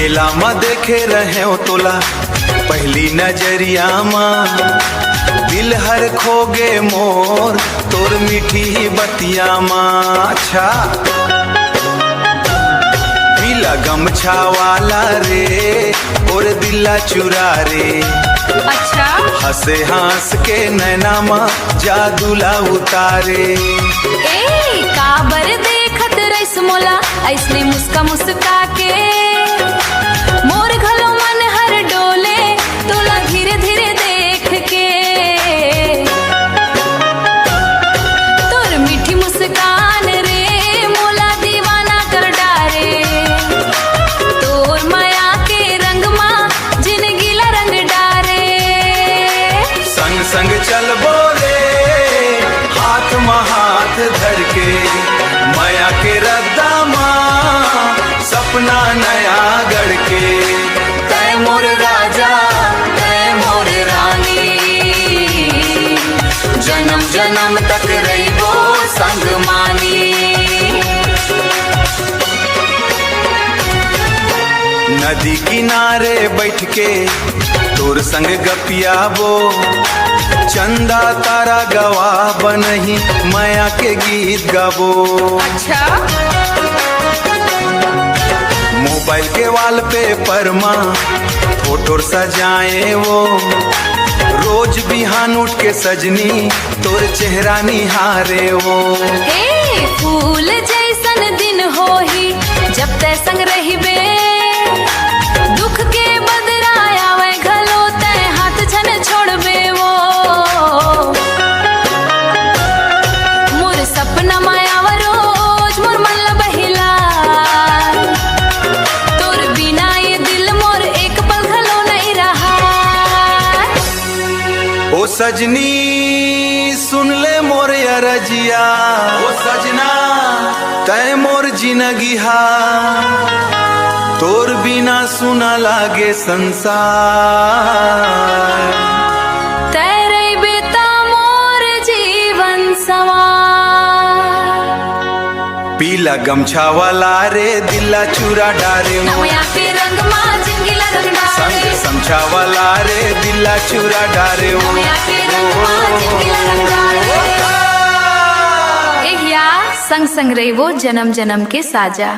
मेला में देखे रहे हो तोला पहली नजरिया में, दिल हर खोगे मोर तोर मीठी बतिया माँ। अच्छा पीला गमछा वाला रे और दिला चुरा रे, अच्छा हंसे हंस के नैना माँ जादूला उतारे। ए काबर देखत रहिस मोला ऐसने मुस्का मुस्का के, मोर घलो मन हर डोले तोला धीरे धीरे देख के। तोर मीठी मुस्कान रे मोला दीवाना कर डारे, तोर माया के रंग माँ जिंदगी ला रंग डारे। संग संग चल बोले हाथ में हाथ धर के, माया के रद्दा माँ सपना नया गढ़ के। तय मोर राजा तय मोर रानी, जन्म जन्म तक रहिबो संग मानी। नदी किनारे बैठ के तोर संग गपियाबो, चंदा तारा गवा बनही माया के गीत गाबो। अच्छा मोबाइल के वॉलपेपर माँ फोटो सजाए वो, रोज बिहान उठ के सजनी तोर चेहरा निहारे वो। ए फूल जैसन दिन होही जब तै संग रहिबे, दुख के बदरा आवे घलो तै हाथ छन छोड़बे वो। मोर सपना माया रोज मोर मन बहिला, तोर बिना ये दिल मोर एक पल घलो नहीं रहा। ओ सजनी सुन ले मोर अरजिया, ओ सजना तय मोर जिंदगी हा, तोर बिना सुना लागे संसार। तेरे बेता मोर जीवन सवार। पीला गमछा वाला रे दिला चूरा डारे वो, नमया के रंग माँ जिंदगी ला रंग डारे। संग समझा वाला रे दिला चूरा डारे वो। नमया के रंग माँ जिंदगी ला रंग डारे। एहिया संग संग रहिबो जन्म जन्म के साजा।